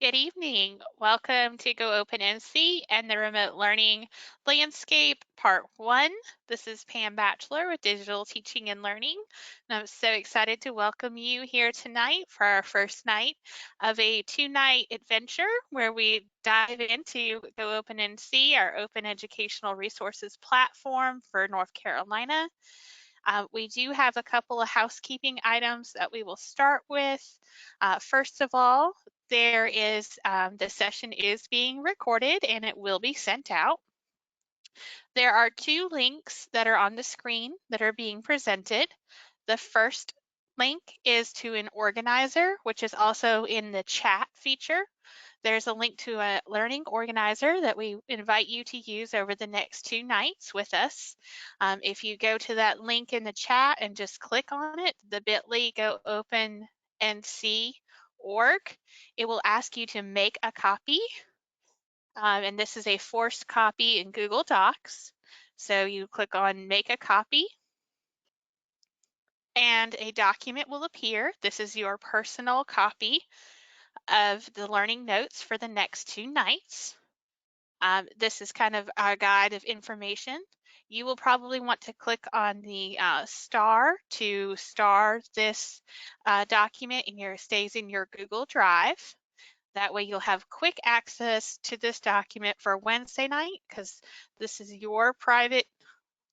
Good evening. Welcome to GoOpen NC and the Remote Learning Landscape Part 1. This is Pam Batchelor with Digital Teaching and Learning. And I'm so excited to welcome you here tonight for our first night of a two-night adventure where we dive into GoOpen NC, our open educational resources platform for North Carolina. We do have a couple of housekeeping items that we will start with. First of all, the session is being recorded and it will be sent out. There are two links that are on the screen that are being presented. The first link is to an organizer, which is also in the chat feature. There's a link to a learning organizer that we invite you to use over the next 2 nights with us. If you go to that link in the chat and just click on it, the bit.ly GoOpen NC org, it will ask you to make a copy. And this is a forced copy in Google Docs. So you click on make a copy and a document will appear. This is your personal copy of the learning notes for the next 2 nights. This is kind of our guide of information. You will probably want to click on the star to star this document and stays in your Google Drive. That way you'll have quick access to this document for Wednesday night because this is your private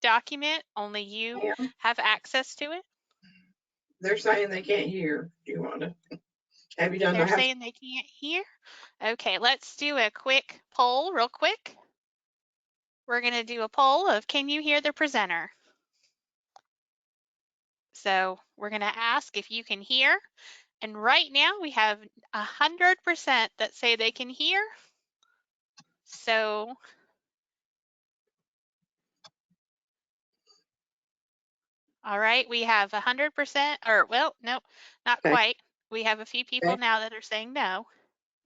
document. Only you have access to it. They're saying they can't hear. Do you want to? Have you done They're saying they can't hear? Okay, let's do a quick poll real quick. We're going to do a poll of can you hear the presenter? So we're going to ask if you can hear. And right now we have 100% that say they can hear. So all right, we have 100%, or well, no, not quite. We have a few people now that are saying no.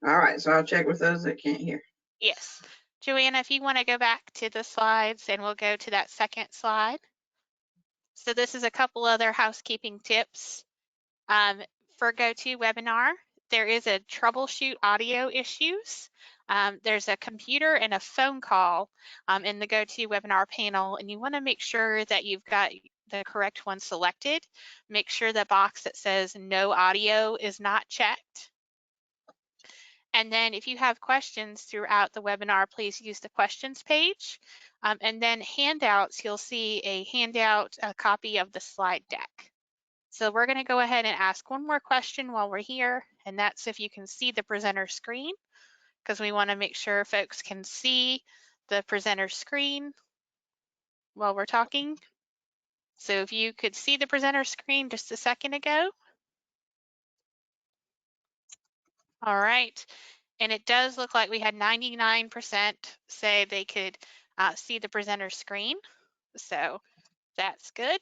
All right, so I'll check with those that can't hear. Yes. Joanna, if you want to go back to the slides and we'll go to that second slide. So this is a couple other housekeeping tips. For GoToWebinar, there is a troubleshoot audio issues. There's a computer and a phone call in the GoToWebinar panel, and you want to make sure that you've got the correct one selected. Make sure the box that says no audio is not checked. And then if you have questions throughout the webinar, please use the questions page. And then handouts, you'll see a handout, a copy of the slide deck. So we're going to go ahead and ask one more question while we're here, and that's if you can see the presenter screen, because we want to make sure folks can see the presenter screen while we're talking. So if you could see the presenter screen just a second ago. All right. And it does look like we had 99% say they could see the presenter screen. So that's good.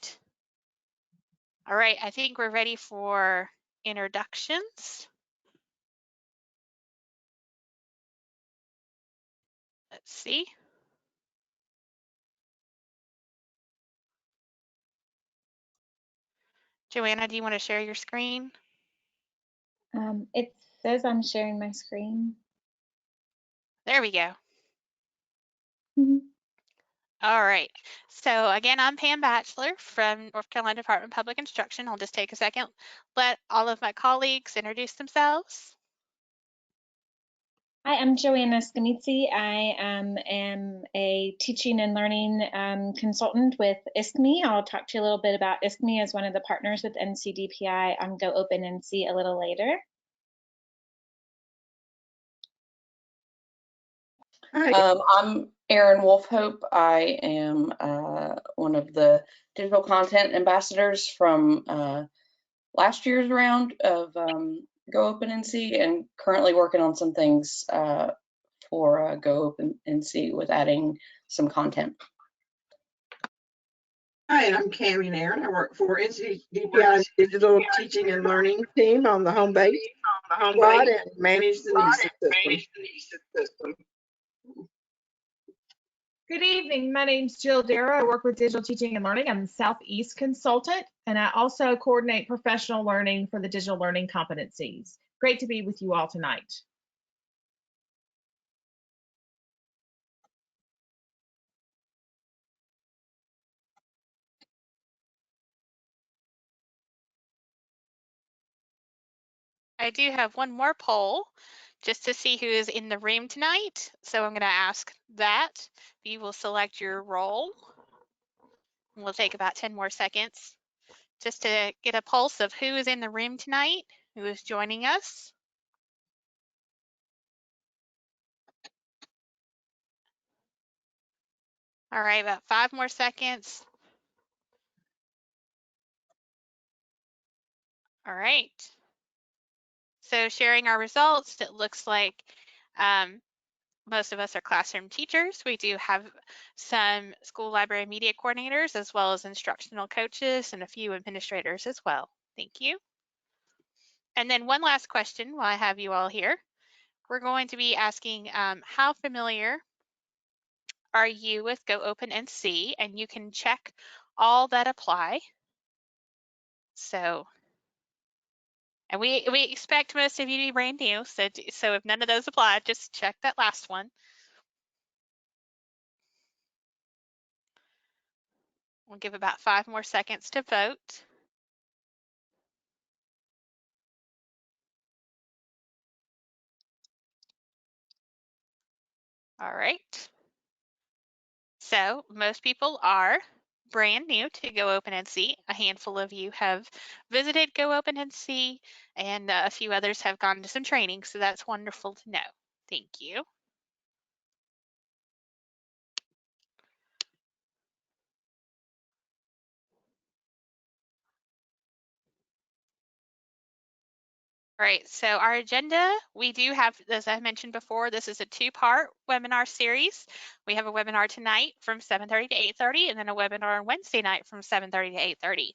All right, I think we're ready for introductions. Let's see. Joanna, do you want to share your screen? It says I'm sharing my screen. There we go. Mm-hmm. All right. So again, I'm Pam Batchelor from North Carolina Department of Public Instruction. I'll just take a second, let all of my colleagues introduce themselves. Hi, I'm Joanna Scanizzi. I am a teaching and learning consultant with ISKME. I'll talk to you a little bit about ISKME as one of the partners with NCDPI on GoOpen NC a little later. I'm Erin Wolfhope. I am one of the digital content ambassadors from last year's round of GoOpen NC and currently working on some things for GoOpen NC with adding some content. Hi, I'm Cammie Nairn. I work for NCDPI's Digital Teaching and Learning team on the home base squad and manage the NCCAT system. Good evening. My name's Jill Darrow. I work with Digital Teaching and Learning. I'm the Southeast consultant, and I also coordinate professional learning for the digital learning competencies. Great to be with you all tonight. I do have one more poll just to see who is in the room tonight. So I'm going to ask that. You will select your role. We'll take about 10 more seconds just to get a pulse of who is in the room tonight, who is joining us. All right, about 5 more seconds. All right. So sharing our results, it looks like most of us are classroom teachers. We do have some school library media coordinators as well as instructional coaches and a few administrators as well. Thank you. And then one last question while I have you all here. We're going to be asking how familiar are you with GoOpen NC? And you can check all that apply. So, and we expect most of you to be brand new. So if none of those apply, just check that last one. We'll give about 5 more seconds to vote. All right. So most people are brand new to GoOpen NC. A handful of you have visited GoOpen NC, and a few others have gone to some training. So that's wonderful to know. Thank you. All right, so our agenda, we do have, as I mentioned before, this is a 2-part webinar series. We have a webinar tonight from 7:30 to 8:30, and then a webinar on Wednesday night from 7:30 to 8:30.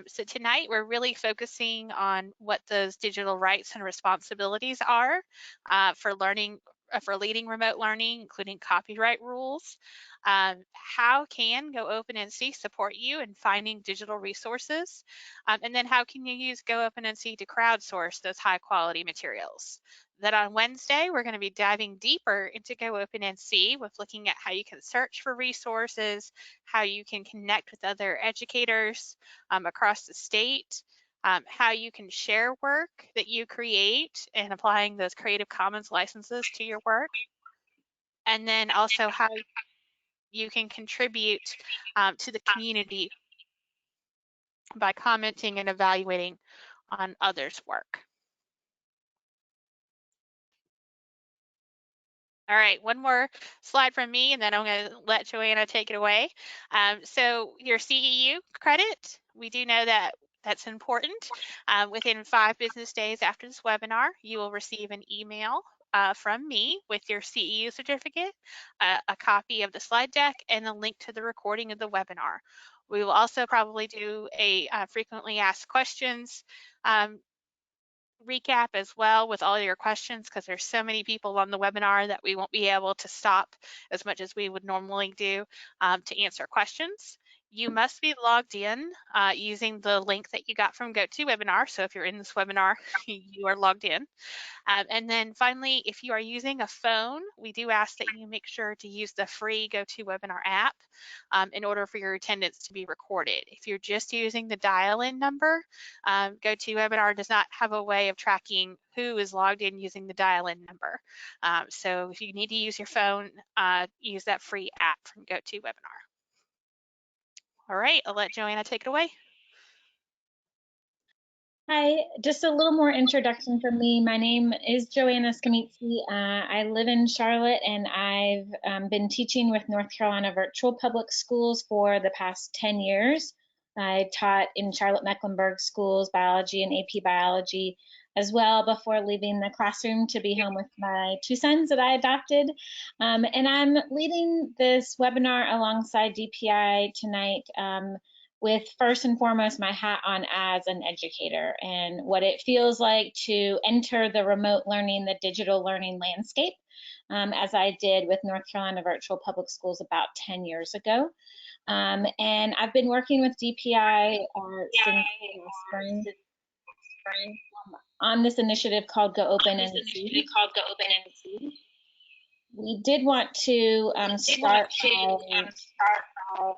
So tonight we're really focusing on what those digital rights and responsibilities are for learning, for leading remote learning, including copyright rules. How can GoOpen NC support you in finding digital resources? And then how can you use GoOpen NC to crowdsource those high quality materials? Then on Wednesday, we're going to be diving deeper into GoOpen NC with looking at how you can search for resources, how you can connect with other educators across the state, how you can share work that you create and applying those Creative Commons licenses to your work. And then also how you can contribute to the community by commenting and evaluating on others' work. All right, one more slide from me, and then I'm going to let Joanna take it away. So your CEU credit, we do know that that's important. Within 5 business days after this webinar, you will receive an email from me with your CEU certificate, a copy of the slide deck, and a link to the recording of the webinar. We will also probably do a frequently asked questions recap as well with all your questions, because there's so many people on the webinar that we won't be able to stop as much as we would normally do to answer questions. You must be logged in using the link that you got from GoToWebinar. So if you're in this webinar, you are logged in. And then finally, if you are using a phone, we do ask that you make sure to use the free GoToWebinar app in order for your attendance to be recorded. If you're just using the dial-in number, GoToWebinar does not have a way of tracking who is logged in using the dial-in number. So if you need to use your phone, use that free app from GoToWebinar. All right, I'll let Joanna take it away. Hi, just a little more introduction from me. My name is Joanna Scamitzi. I live in Charlotte, and I've been teaching with North Carolina Virtual Public Schools for the past 10 years. I taught in Charlotte-Mecklenburg schools biology and AP biology as well before leaving the classroom to be home with my 2 sons that I adopted. And I'm leading this webinar alongside DPI tonight with first and foremost my hat on as an educator and what it feels like to enter the remote learning, the digital learning landscape, as I did with North Carolina Virtual Public Schools about 10 years ago. And I've been working with DPI since spring on this initiative called GoOpen NC. We did want to start by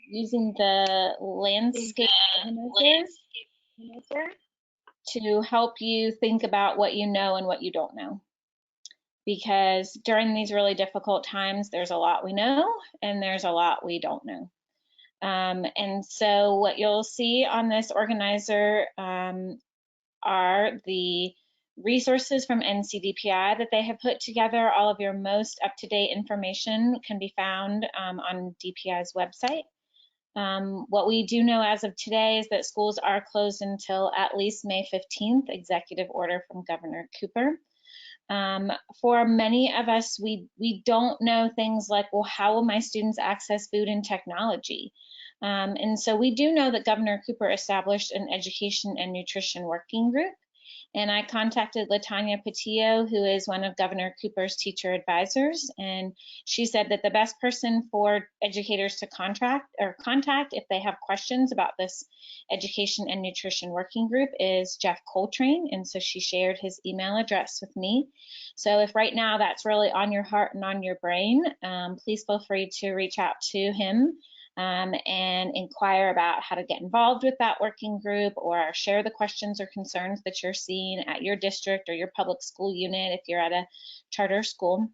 using the landscape to help you think about what you know and what you don't know. Because during these really difficult times, there's a lot we know and there's a lot we don't know. And so what you'll see on this organizer are the resources from NCDPI that they have put together. All of your most up-to-date information can be found on DPI's website. What we do know as of today is that schools are closed until at least May 15th, executive order from Governor Cooper. For many of us, we don't know things like, well, how will my students access food and technology? And so we do know that Governor Cooper established an education and nutrition working group. And I contacted Latanya Patillo, who is one of Governor Cooper's teacher advisors, and she said that the best person for educators to contact if they have questions about this education and nutrition working group is Jeff Coltrane, and so she shared his email address with me. So if right now that's really on your heart and on your brain, please feel free to reach out to him and inquire about how to get involved with that working group, or share the questions or concerns that you're seeing at your district or your public school unit if you're at a charter school.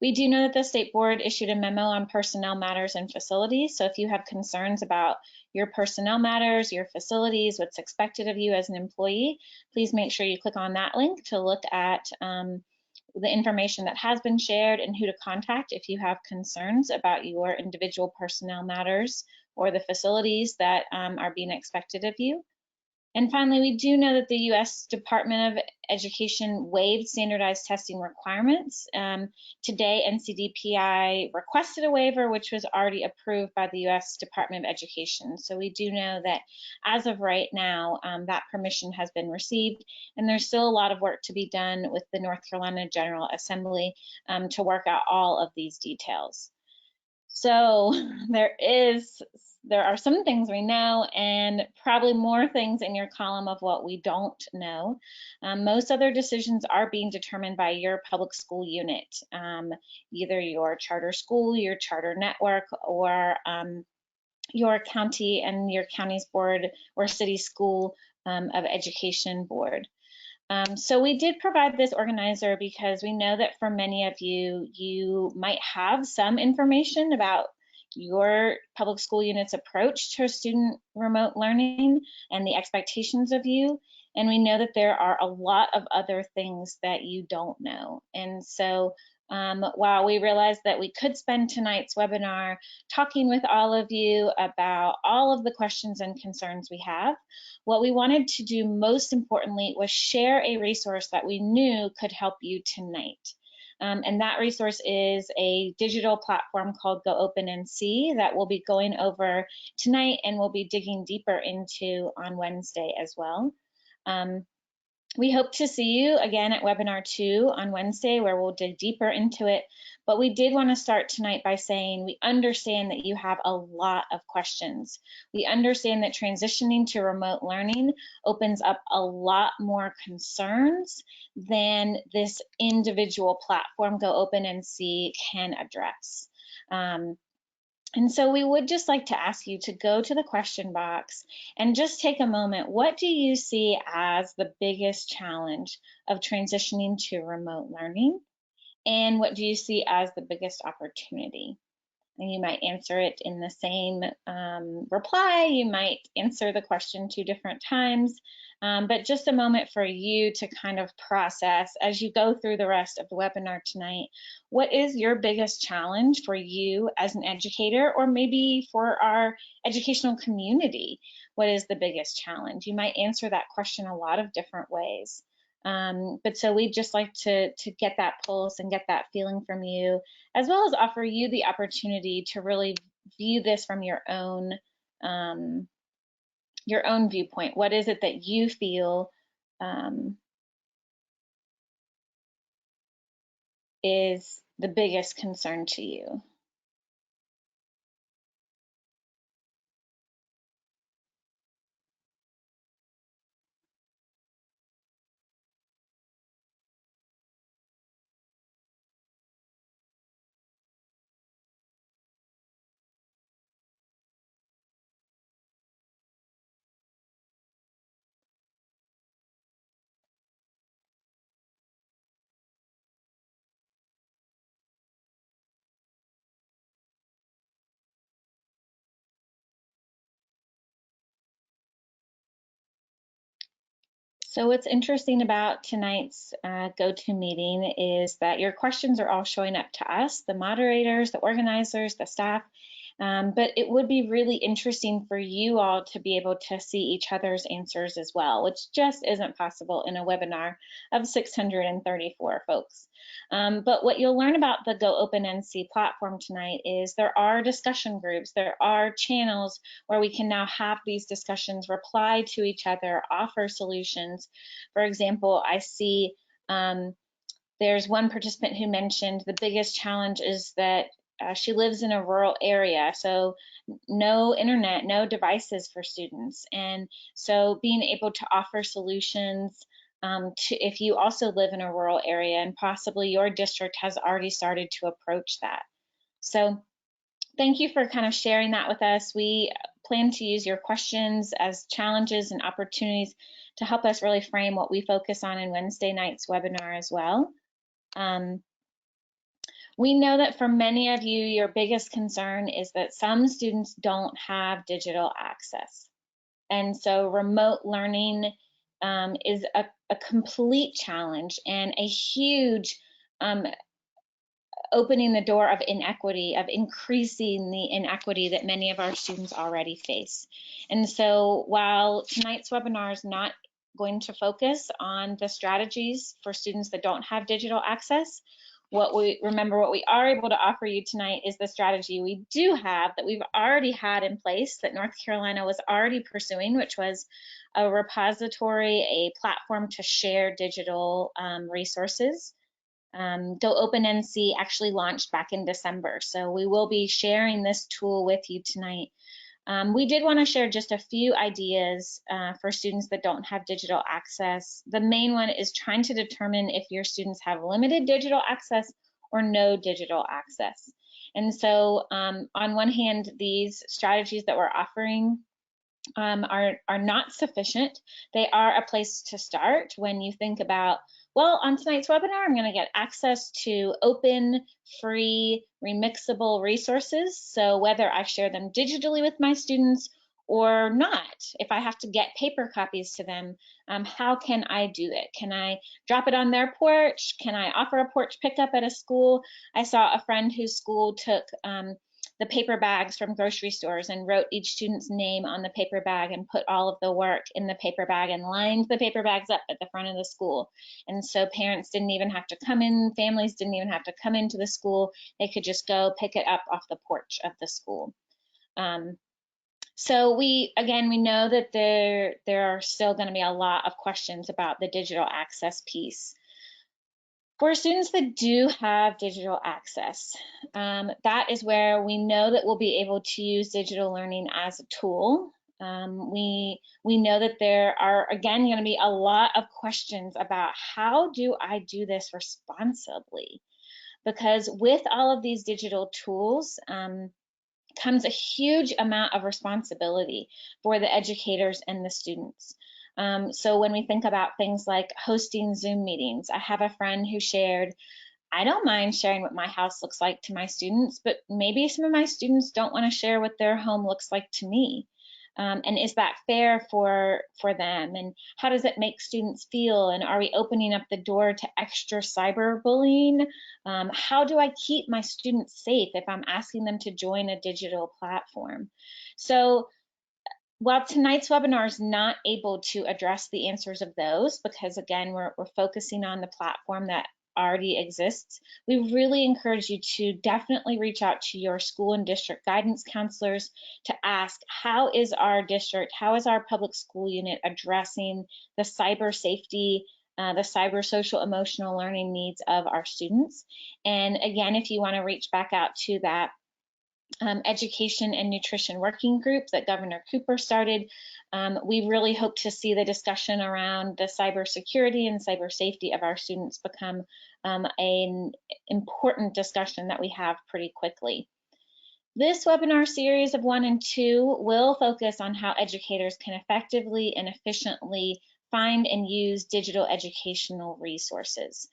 We do know that the state board issued a memo on personnel matters and facilities. So if you have concerns about your personnel matters, your facilities, what's expected of you as an employee, please make sure you click on that link to look at the information that has been shared and who to contact if you have concerns about your individual personnel matters or the facilities that are being expected of you. And finally, we do know that the U.S. Department of Education waived standardized testing requirements. Today, NCDPI requested a waiver, which was already approved by the U.S. Department of Education. So we do know that as of right now, that permission has been received, and there's still a lot of work to be done with the North Carolina General Assembly to work out all of these details. So there are some things we know and probably more things in your column of what we don't know. Most other decisions are being determined by your public school unit, either your charter school, your charter network, or your county and your county's board or city school of education board. So we did provide this organizer because we know that for many of you, you might have some information about your public school unit's approach to student remote learning and the expectations of you. And we know that there are a lot of other things that you don't know. And so while we realized that we could spend tonight's webinar talking with all of you about all of the questions and concerns we have, what we wanted to do most importantly was share a resource that we knew could help you tonight. And that resource is a digital platform called GoOpen NC that we'll be going over tonight and we'll be digging deeper into on Wednesday as well. We hope to see you again at webinar 2 on Wednesday, where we'll dig deeper into it. But we did want to start tonight by saying we understand that you have a lot of questions. We understand that transitioning to remote learning opens up a lot more concerns than this individual platform, GoOpen NC, can address. And so we would just like to ask you to go to the question box and just take a moment. What do you see as the biggest challenge of transitioning to remote learning? And what do you see as the biggest opportunity? And you might answer it in the same reply. You might answer the question 2 different times. But just a moment for you to kind of process as you go through the rest of the webinar tonight. What is your biggest challenge for you as an educator, or maybe for our educational community? What is the biggest challenge? You might answer that question a lot of different ways. But so we'd just like to get that pulse and get that feeling from you, as well as offer you the opportunity to really view this from your own viewpoint. What is it that you feel is the biggest concern to you? So what's interesting about tonight's go-to meeting is that your questions are all showing up to us, the moderators, the organizers, the staff, but it would be really interesting for you all to be able to see each other's answers as well, which just isn't possible in a webinar of 634 folks. But what you'll learn about the GoOpen NC platform tonight is there are discussion groups, there are channels where we can now have these discussions, reply to each other, offer solutions. For example, I see there's one participant who mentioned the biggest challenge is that she lives in a rural area, so no internet, no devices for students. And so being able to offer solutions if you also live in a rural area and possibly your district has already started to approach that. So thank you for kind of sharing that with us. We plan to use your questions as challenges and opportunities to help us really frame what we focus on in Wednesday night's webinar as well. We know that for many of you, your biggest concern is that some students don't have digital access. And so remote learning is a complete challenge and a huge opening the door of inequity, of increasing the inequity that many of our students already face. And so while tonight's webinar is not going to focus on the strategies for students that don't have digital access, what we are able to offer you tonight is the strategy we do have that we've already had in place that North Carolina was already pursuing, which was a repository, a platform to share digital resources. GoOpen NC actually launched back in December, so we will be sharing this tool with you tonight. We did want to share just a few ideas for students that don't have digital access. The main one is trying to determine if your students have limited digital access or no digital access. And so on one hand, these strategies that we're offering are not sufficient. They are a place to start when you think about, well, on tonight's webinar, I'm going to get access to open, free, remixable resources. So whether I share them digitally with my students or not, if I have to get paper copies to them, how can I do it? Can I drop it on their porch? Can I offer a porch pickup at a school? I saw a friend whose school took the paper bags from grocery stores and wrote each student's name on the paper bag and put all of the work in the paper bag and lined the paper bags up at the front of the school. And so parents didn't even have to come in, families didn't even have to come into the school. They could just go pick it up off the porch of the school. So we know that there are still going to be a lot of questions about the digital access piece. For students that do have digital access, that is where we know that we'll be able to use digital learning as a tool. We know that there are, again, going to be a lot of questions about how do I do this responsibly? Because with all of these digital tools comes a huge amount of responsibility for the educators and the students. So when we think about things like hosting Zoom meetings, I have a friend who shared, I don't mind sharing what my house looks like to my students, but maybe some of my students don't want to share what their home looks like to me. And is that fair for them? And how does it make students feel? And are we opening up the door to extra cyberbullying? How do I keep my students safe if I'm asking them to join a digital platform? So while tonight's webinar is not able to address the answers of those, because again, we're focusing on the platform that already exists, we really encourage you to definitely reach out to your school and district guidance counselors to ask, how is our district, how is our public school unit addressing the cyber safety, the cyber social emotional learning needs of our students? And again, if you want to reach back out to that education and nutrition working group that Governor Cooper started, we really hope to see the discussion around the cybersecurity and cyber safety of our students become an important discussion that we have pretty quickly. This webinar series of 1 and 2 will focus on how educators can effectively and efficiently find and use digital educational resources.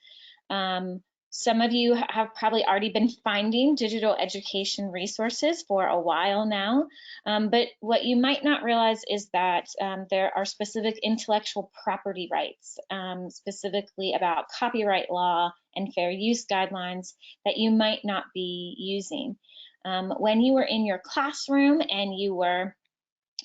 Some of you have probably already been finding digital education resources for a while now, but what you might not realize is that there are specific intellectual property rights, specifically about copyright law and fair use guidelines that you might not be using. When you were in your classroom and you were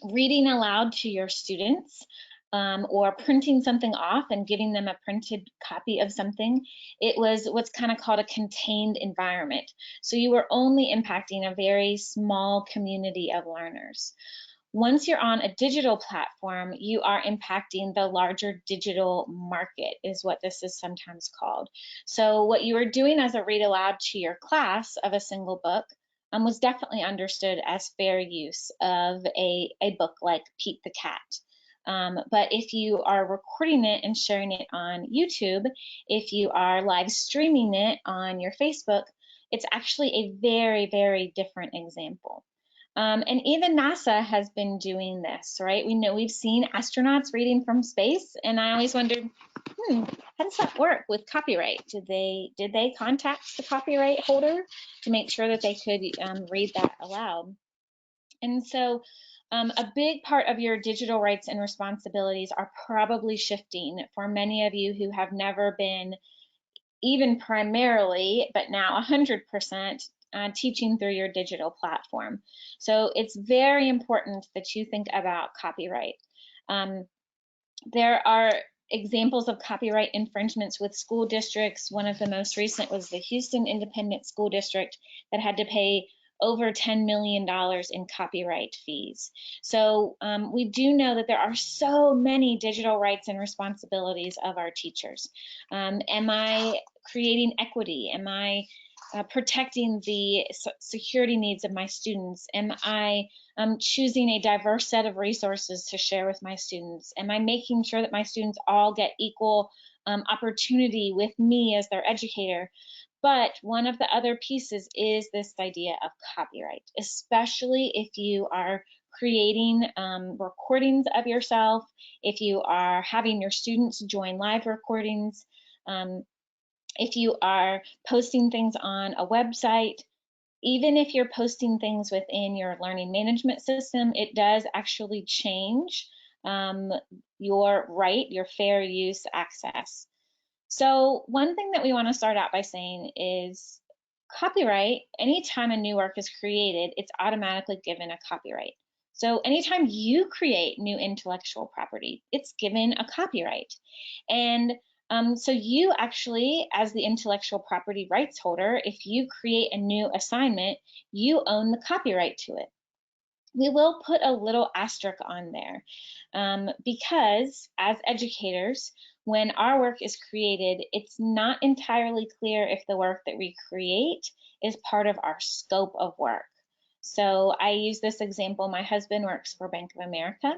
reading aloud to your students, or printing something off and giving them a printed copy of something, it was what's kind of called a contained environment. So you were only impacting a very small community of learners. Once you're on a digital platform, you are impacting the larger digital market, is what this is sometimes called. So what you were doing as a read aloud to your class of a single book was definitely understood as fair use of a book like Pete the Cat. But if you are recording it and sharing it on YouTube, if you are live streaming it on your Facebook, it's actually a very, very different example. And even NASA has been doing this, right? We know we've seen astronauts reading from space, and I always wondered, how does that work with copyright? Did they contact the copyright holder to make sure that they could read that aloud? And so a big part of your digital rights and responsibilities are probably shifting for many of you who have never been even primarily, but now 100% teaching through your digital platform. So it's very important that you think about copyright. There are examples of copyright infringements with school districts. One of the most recent was the Houston Independent School District that had to pay over $10 million in copyright fees. So we do know that there are so many digital rights and responsibilities of our teachers. Am I creating equity? Am I protecting the security needs of my students? Am I choosing a diverse set of resources to share with my students? Am I making sure that my students all get equal opportunity with me as their educator? But one of the other pieces is this idea of copyright, especially if you are creating recordings of yourself, if you are having your students join live recordings, if you are posting things on a website, even if you're posting things within your learning management system, it does actually change your right, your fair use access. So one thing that we want to start out by saying is copyright, anytime a new work is created, it's automatically given a copyright. So anytime you create new intellectual property, it's given a copyright. And so you actually, as the intellectual property rights holder, if you create a new assignment, you own the copyright to it. We will put a little asterisk on there because as educators, when our work is created, it's not entirely clear if the work that we create is part of our scope of work. So I use this example. My husband works for Bank of America.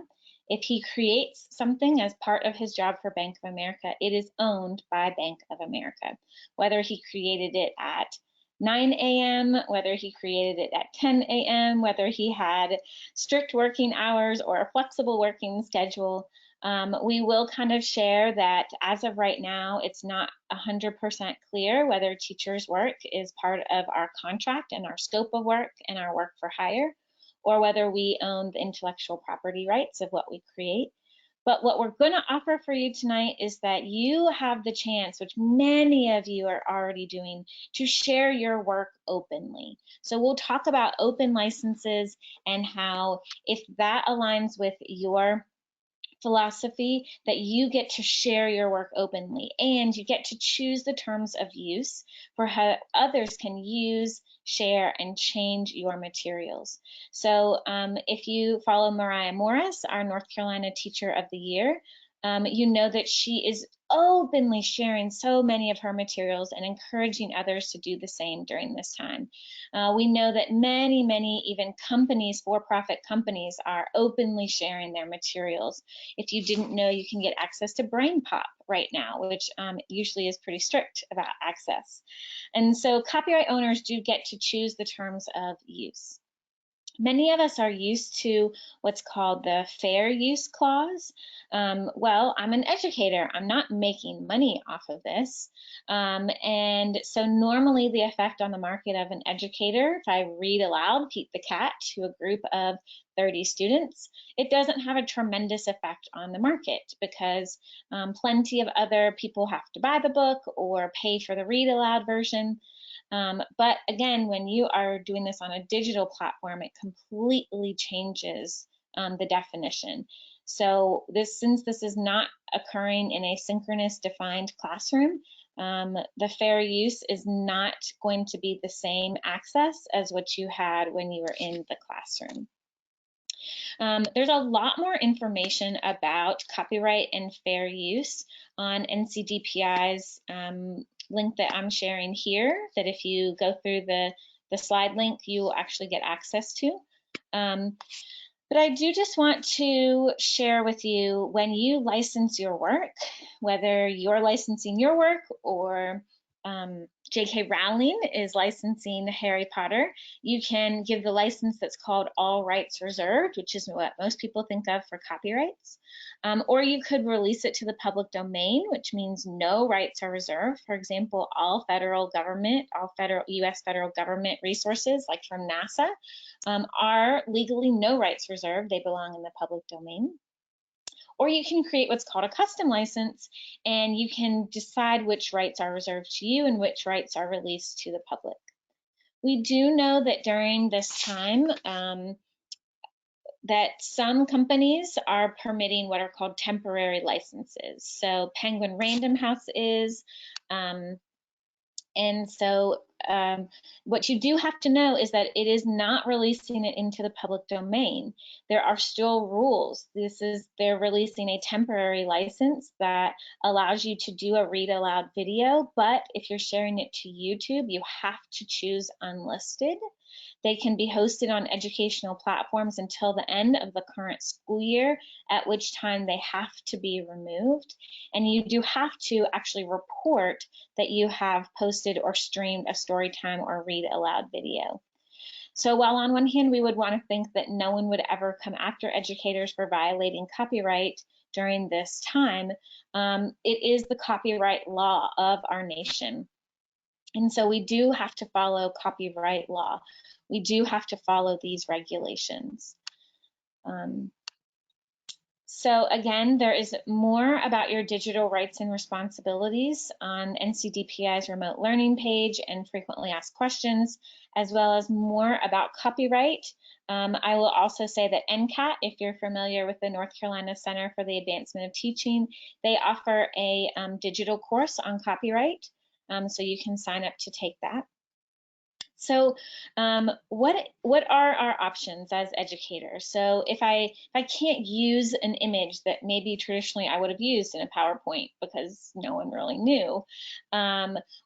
If he creates something as part of his job for Bank of America, it is owned by Bank of America. Whether he created it at 9 a.m., whether he created it at 10 a.m., whether he had strict working hours or a flexible working schedule, we will kind of share that as of right now, it's not 100% clear whether teachers' work is part of our contract and our scope of work and our work for hire, or whether we own the intellectual property rights of what we create. But what we're going to offer for you tonight is that you have the chance, which many of you are already doing, to share your work openly. So we'll talk about open licenses and how, if that aligns with your philosophy, that you get to share your work openly and you get to choose the terms of use for how others can use, share, and change your materials. So if you follow Mariah Morris, our North Carolina Teacher of the Year, you know that she is openly sharing so many of her materials and encouraging others to do the same during this time. We know that many even companies, for-profit companies, are openly sharing their materials. If you didn't know, you can get access to BrainPop right now, which usually is pretty strict about access. And so copyright owners do get to choose the terms of use. Many of us are used to what's called the fair use clause. Well, I'm an educator. I'm not making money off of this. And so normally the effect on the market of an educator, if I read aloud Pete the Cat to a group of 30 students, it doesn't have a tremendous effect on the market because plenty of other people have to buy the book or pay for the read aloud version. But again, when you are doing this on a digital platform, it completely changes the definition. So since this is not occurring in a synchronous defined classroom, the fair use is not going to be the same access as what you had when you were in the classroom. There's a lot more information about copyright and fair use on NCDPI's link that I'm sharing here, that if you go through the slide link, you will actually get access to. But I do just want to share with you, when you license your work, whether you're licensing your work or J.K. Rowling is licensing Harry Potter, you can give the license that's called all rights reserved, which is what most people think of for copyrights. Or you could release it to the public domain, which means no rights are reserved. For example, all US federal government resources, like from NASA, are legally no rights reserved. They belong in the public domain. Or you can create what's called a custom license, and you can decide which rights are reserved to you and which rights are released to the public. We do know that during this time that some companies are permitting what are called temporary licenses. So Penguin Random House is, and so what you do have to know is that it is not releasing it into the public domain. There are still rules. They're releasing a temporary license that allows you to do a read aloud video, but if you're sharing it to YouTube, you have to choose unlisted. They can be hosted on educational platforms until the end of the current school year, at which time they have to be removed. And you do have to actually report that you have posted or streamed a story time or read aloud video. So while on one hand, we would want to think that no one would ever come after educators for violating copyright during this time, it is the copyright law of our nation. And so we do have to follow copyright law. We do have to follow these regulations. So again, there is more about your digital rights and responsibilities on NCDPI's remote learning page and frequently asked questions, as well as more about copyright. I will also say that NCCAT, if you're familiar with the North Carolina Center for the Advancement of Teaching, they offer a digital course on copyright. So you can sign up to take that. So what are our options as educators? So if I can't use an image that maybe traditionally I would have used in a PowerPoint because no one really knew,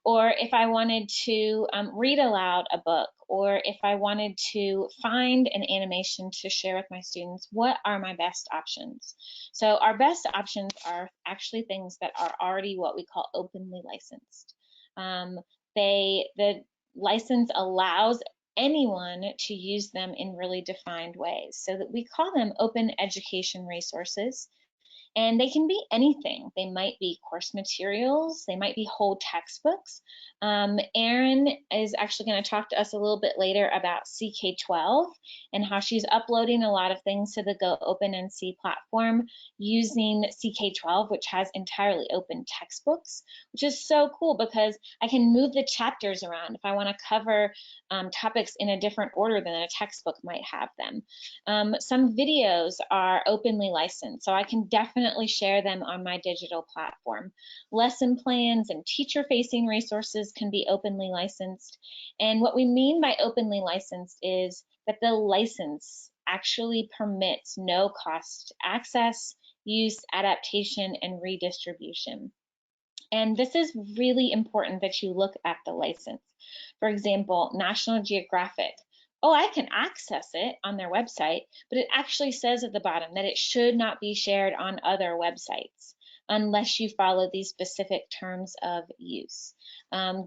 or if I wanted to read aloud a book, or if I wanted to find an animation to share with my students, what are my best options? So our best options are actually things that are already what we call openly licensed. The license allows anyone to use them in really defined ways, so that we call them open education resources. And they can be anything. They might be course materials, they might be whole textbooks. Erin is actually going to talk to us a little bit later about CK12 and how she's uploading a lot of things to the GoOpen NC platform using CK12, which has entirely open textbooks, which is so cool because I can move the chapters around if I want to cover topics in a different order than a textbook might have them. Some videos are openly licensed, so I can definitely share them on my digital platform. Lesson plans and teacher-facing resources can be openly licensed. And what we mean by openly licensed is that the license actually permits no cost access, use, adaptation, and redistribution. And this is really important that you look at the license. For example, National Geographic. Oh, I can access it on their website, but it actually says at the bottom that it should not be shared on other websites. unless you follow these specific terms of use.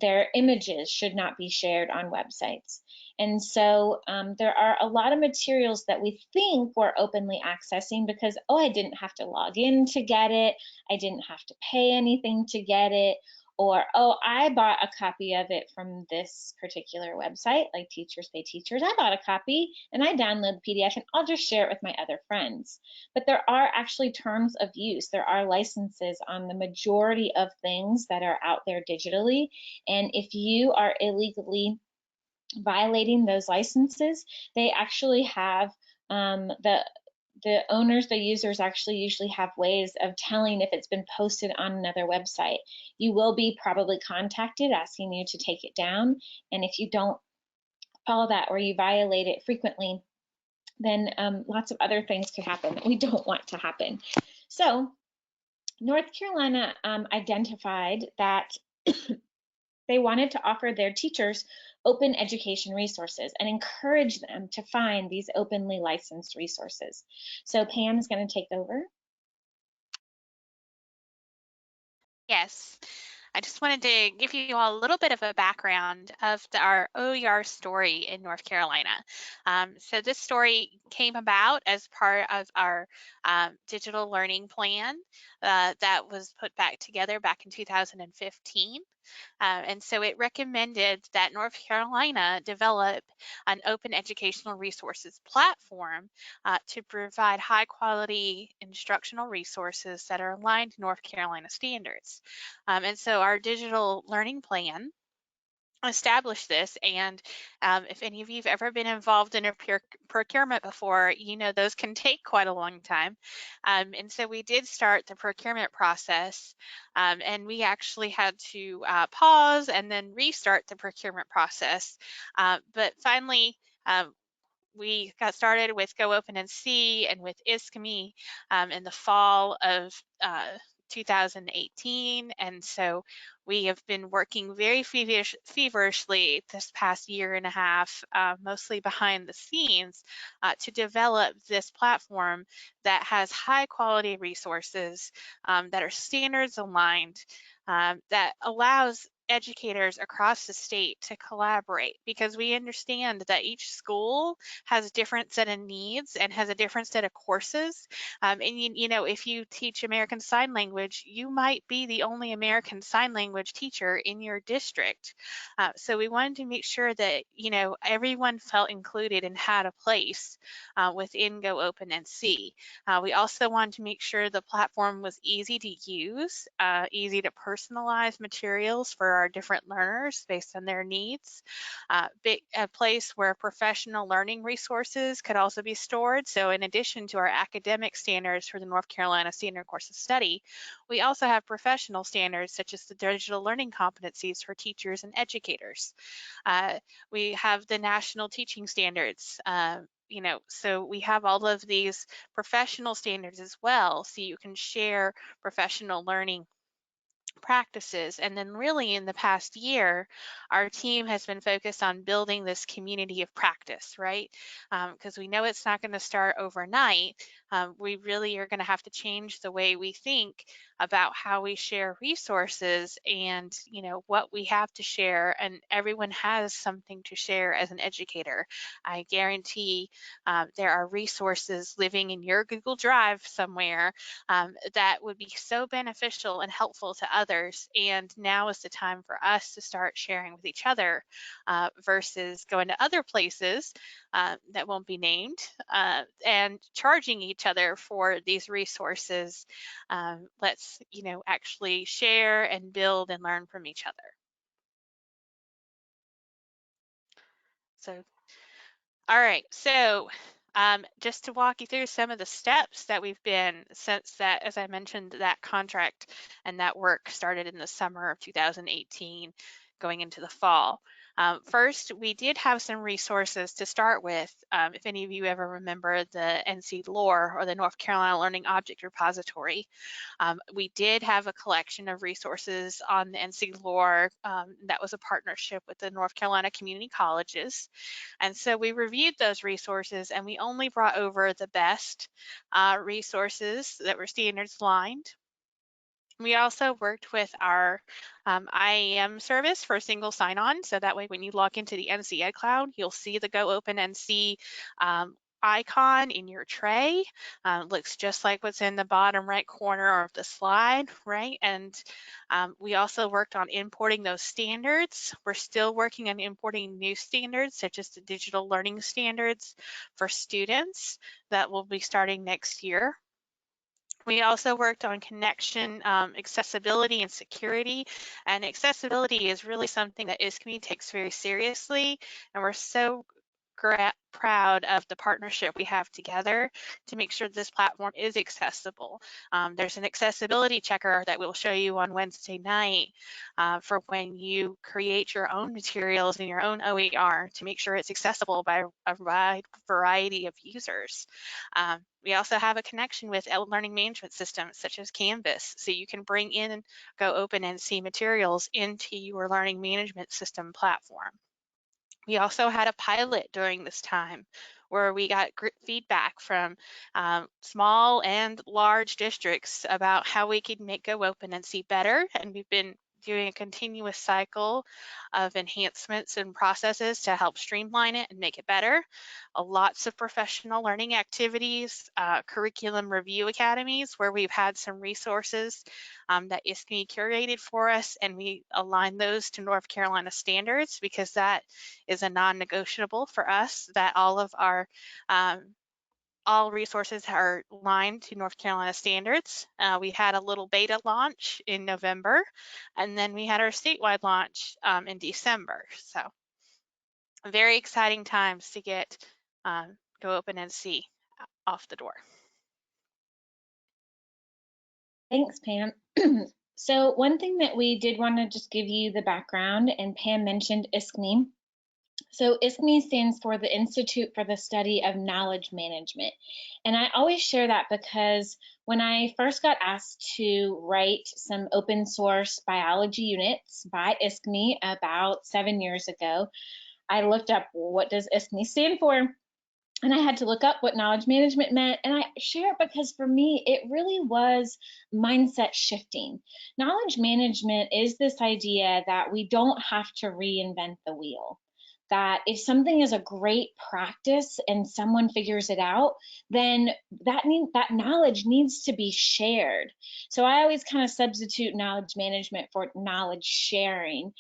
Their images should not be shared on websites. And so there are a lot of materials that we think we're openly accessing because, oh, I didn't have to log in to get it, I didn't have to pay anything to get it, or, oh, I bought a copy of it from this particular website, like Teachers Pay Teachers. I bought a copy and I download the PDF and I'll just share it with my other friends. But there are actually terms of use. There are licenses on the majority of things that are out there digitally. And if you are illegally violating those licenses, they actually have the owners, the users actually usually have ways of telling if it's been posted on another website. You will be probably contacted asking you to take it down. And if you don't follow that or you violate it frequently, then lots of other things could happen that we don't want to happen. So North Carolina identified that they wanted to offer their teachers open education resources and encourage them to find these openly licensed resources. So Pam is going to take over. Yes, I just wanted to give you all a little bit of a background of our OER story in North Carolina. So this story came about as part of our digital learning plan that was put back together back in 2015. And so it recommended that North Carolina develop an open educational resources platform to provide high quality instructional resources that are aligned to North Carolina standards. And so our digital learning plan establish this, and if any of you have ever been involved in a procurement before, you know those can take quite a long time. And so we did start the procurement process, and we actually had to pause and then restart the procurement process. But finally, we got started with GoOpen NC and with ISKME in the fall of 2018, and so we have been working very feverishly this past year and a half, mostly behind the scenes, to develop this platform that has high quality resources that are standards aligned, that allows educators across the state to collaborate, because we understand that each school has a different set of needs and has a different set of courses. And you know, if you teach American Sign Language, you might be the only American Sign Language teacher in your district. So we wanted to make sure that, you know, everyone felt included and had a place within GoOpen NC. We also wanted to make sure the platform was easy to use, easy to personalize materials for our different learners based on their needs. A place where professional learning resources could also be stored. So in addition to our academic standards for the North Carolina Standard Course of Study, we also have professional standards such as the digital learning competencies for teachers and educators. We have the national teaching standards, you know, so we have all of these professional standards as well, so you can share professional learning practices. And then really in the past year, our team has been focused on building this community of practice, right? Because we know it's not going to start overnight. We really are going to have to change the way we think about how we share resources and, you know, what we have to share, and everyone has something to share as an educator. I guarantee there are resources living in your Google Drive somewhere that would be so beneficial and helpful to others. And now is the time for us to start sharing with each other versus going to other places that won't be named and charging each other for these resources. Let's, you know, actually share and build and learn from each other. So, all right, so just to walk you through some of the steps that we've been since that, as I mentioned, that contract and that work started in the summer of 2018 going into the fall. First, we did have some resources to start with. If any of you ever remember the NC LOR, or the North Carolina Learning Object Repository, we did have a collection of resources on the NC LOR that was a partnership with the North Carolina Community Colleges. And so we reviewed those resources, and we only brought over the best resources that were standards aligned. We also worked with our IAM service for single sign-on, so that way when you log into the NCCAT cloud, you'll see the GoOpen NC icon in your tray. Looks just like what's in the bottom right corner of the slide, right? And we also worked on importing those standards. We're still working on importing new standards, such as the digital learning standards for students that will be starting next year. We also worked on connection, accessibility, and security. And accessibility is really something that ISKME takes very seriously, and we're so proud of the partnership we have together to make sure this platform is accessible. There's an accessibility checker that we'll show you on Wednesday night for when you create your own materials in your own OER to make sure it's accessible by a wide variety of users. We also have a connection with learning management systems such as Canvas, so you can bring in GoOpen NC materials into your learning management system platform. We also had a pilot during this time where we got feedback from small and large districts about how we could make GoOpen NC better, and we've been doing a continuous cycle of enhancements and processes to help streamline it and make it better. Lots of professional learning activities, curriculum review academies where we've had some resources that ISKME curated for us, and we align those to North Carolina standards because that is a non-negotiable for us, that all of our all resources are aligned to North Carolina standards. We had a little beta launch in November, and then we had our statewide launch in December. So very exciting times to get GoOpen NC off the door. Thanks, Pam. So one thing that we did want to just give you the background, and Pam mentioned ISKME. So ISKME stands for the Institute for the Study of Knowledge Management. And I always share that because when I first got asked to write some open source biology units by ISKME about 7 years ago, I looked up, what does ISKME stand for? And I had to look up what knowledge management meant. And I share it because for me, it really was mindset shifting. Knowledge management is this idea that we don't have to reinvent the wheel. That if something is a great practice and someone figures it out, then that knowledge needs to be shared. So I always kind of substitute knowledge management for knowledge sharing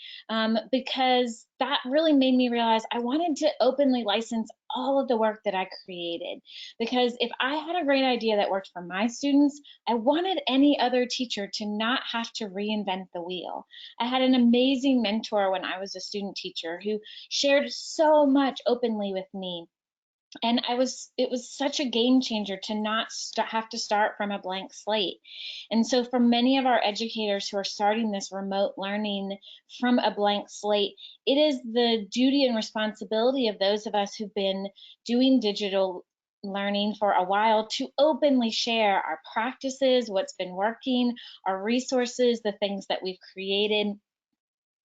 because that really made me realize I wanted to openly license all of the work that I created. Because if I had a great idea that worked for my students, I wanted any other teacher to not have to reinvent the wheel. I had an amazing mentor when I was a student teacher who shared so much openly with me. And it was such a game changer to not have to start from a blank slate. And so for many of our educators who are starting this remote learning from a blank slate, it is the duty and responsibility of those of us who've been doing digital learning for a while to openly share our practices, what's been working, our resources, the things that we've created.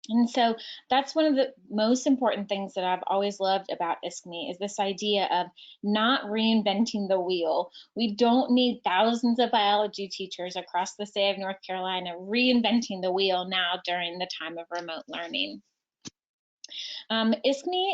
And so that's one of the most important things that I've always loved about ISKME is this idea of not reinventing the wheel. We don't need thousands of biology teachers across the state of North Carolina reinventing the wheel now during the time of remote learning. ISKME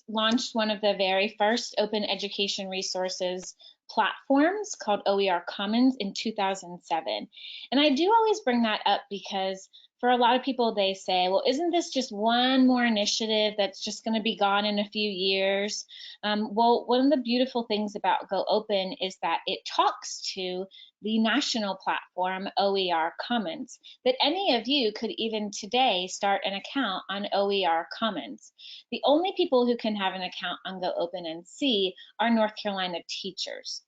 launched one of the very first open education resources platforms called OER Commons in 2007. And I do always bring that up because for a lot of people, they say, well, isn't this just one more initiative that's just going to be gone in a few years? Well, one of the beautiful things about GoOpen is that it talks to the national platform, OER Commons, that any of you could even today start an account on OER Commons. The only people who can have an account on GoOpen NC are North Carolina teachers.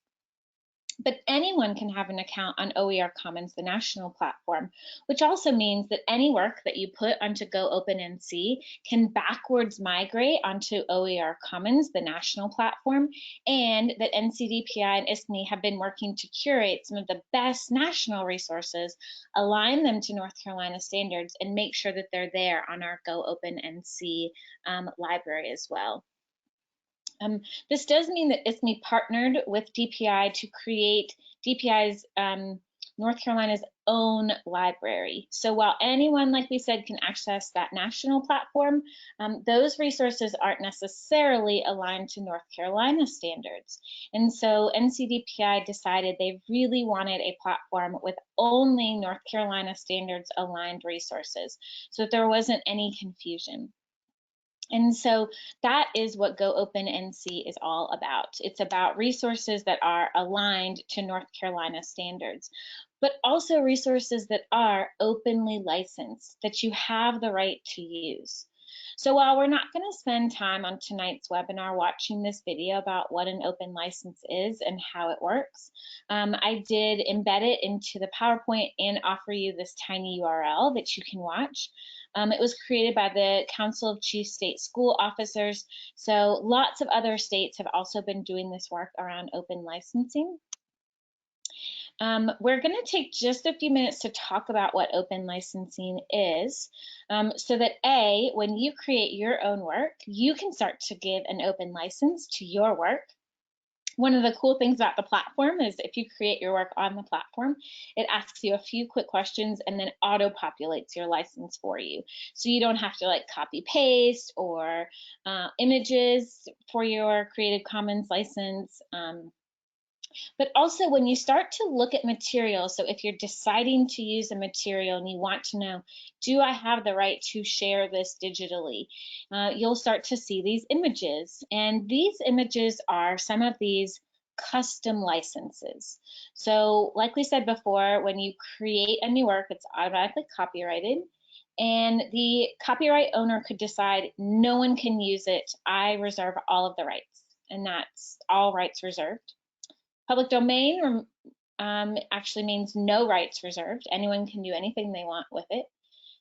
But anyone can have an account on OER Commons, the national platform, which also means that any work that you put onto GoOpen NC can backwards migrate onto OER Commons, the national platform, and that NCDPI and ISKME have been working to curate some of the best national resources, align them to North Carolina standards, and make sure that they're there on our GoOpen NC library as well. This does mean that ISKME partnered with DPI to create DPI's North Carolina's own library. So while anyone, like we said, can access that national platform, those resources aren't necessarily aligned to North Carolina standards. And so NCDPI decided they really wanted a platform with only North Carolina standards aligned resources, so that there wasn't any confusion. And so that is what GoOpen NC is all about. It's about resources that are aligned to North Carolina standards, but also resources that are openly licensed, that you have the right to use. So while we're not going to spend time on tonight's webinar watching this video about what an open license is and how it works, I did embed it into the PowerPoint and offer you this tiny URL that you can watch. It was created by the Council of Chief State School Officers, so lots of other states have also been doing this work around open licensing. We're going to take just a few minutes to talk about what open licensing is, so that A, when you create your own work, you can start to give an open license to your work. One of the cool things about the platform is if you create your work on the platform, it asks you a few quick questions and then auto-populates your license for you. So you don't have to like copy paste or images for your Creative Commons license. But also when you start to look at materials, so if you're deciding to use a material and you want to know, do I have the right to share this digitally? You'll start to see these images. And these images are some of these custom licenses. So like we said before, when you create a new work, it's automatically copyrighted. And the copyright owner could decide no one can use it. I reserve all of the rights. And that's all rights reserved. Public domain actually means no rights reserved. Anyone can do anything they want with it.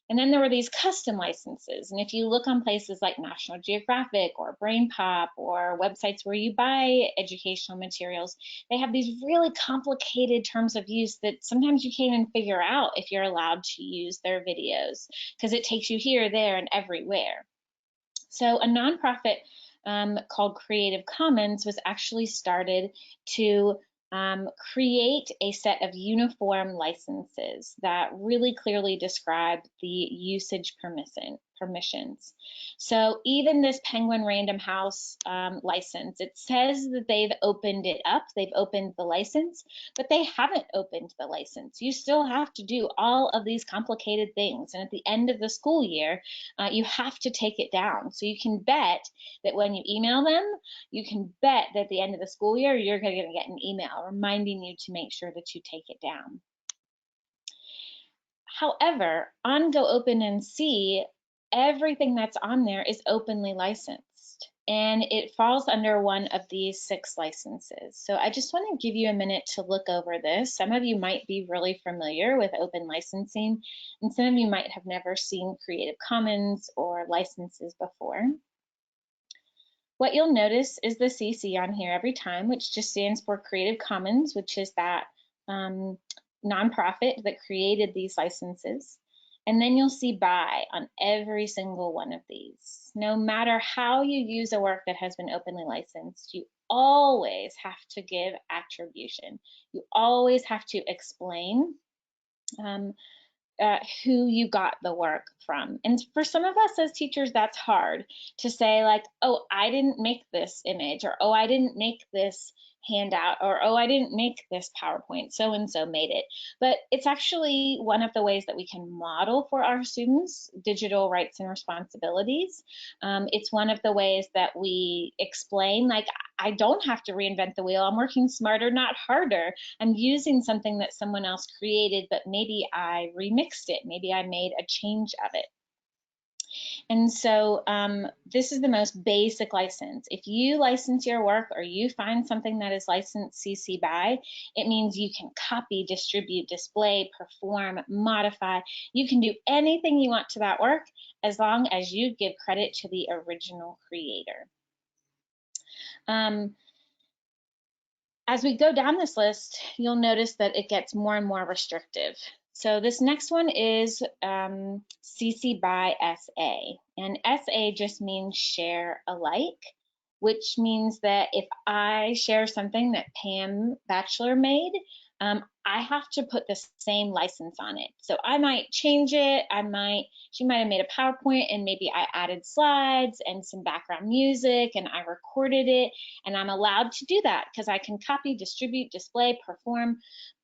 And then there were these custom licenses. And if you look on places like National Geographic or Brain Pop or websites where you buy educational materials, they have these really complicated terms of use that sometimes you can't even figure out if you're allowed to use their videos, because it takes you here, there, and everywhere. So a nonprofit called Creative Commons was actually started to create a set of uniform licenses that really clearly describe the usage permissions. So even this Penguin Random House license, it says that they've opened it up, they've opened the license, but they haven't opened the license. You still have to do all of these complicated things. And at the end of the school year, you have to take it down. So you can bet that when you email them, you can bet that at the end of the school year, you're going to get an email reminding you to make sure that you take it down. However, on GoOpen NC, everything that's on there is openly licensed, and it falls under one of these 6 licenses. So I just want to give you a minute to look over this. Some of you might be really familiar with open licensing, and some of you might have never seen Creative Commons or licenses before. What you'll notice is the CC on here every time, which just stands for Creative Commons, which is that nonprofit that created these licenses. And then you'll see by on every single one of these. No matter how you use a work that has been openly licensed, you always have to give attribution. You always have to explain who you got the work from. And for some of us as teachers, that's hard to say like, oh, I didn't make this image, or oh, I didn't make this handout, or oh, I didn't make this PowerPoint, so-and-so made it. But it's actually one of the ways that we can model for our students digital rights and responsibilities. It's one of the ways that we explain, like, I don't have to reinvent the wheel. I'm working smarter, not harder. I'm using something that someone else created, but maybe I remixed it. Maybe I made a change of it. And so this is the most basic license. If you license your work or you find something that is licensed CC BY, it means you can copy, distribute, display, perform, modify. You can do anything you want to that work as long as you give credit to the original creator. As we go down this list, you'll notice that it gets more and more restrictive. So this next one is CC BY SA, and SA just means share alike, which means that if I share something that Pam Batchelor made, I have to put the same license on it. So I might change it. She might have made a PowerPoint and maybe I added slides and some background music and I recorded it, and I'm allowed to do that because I can copy, distribute, display, perform.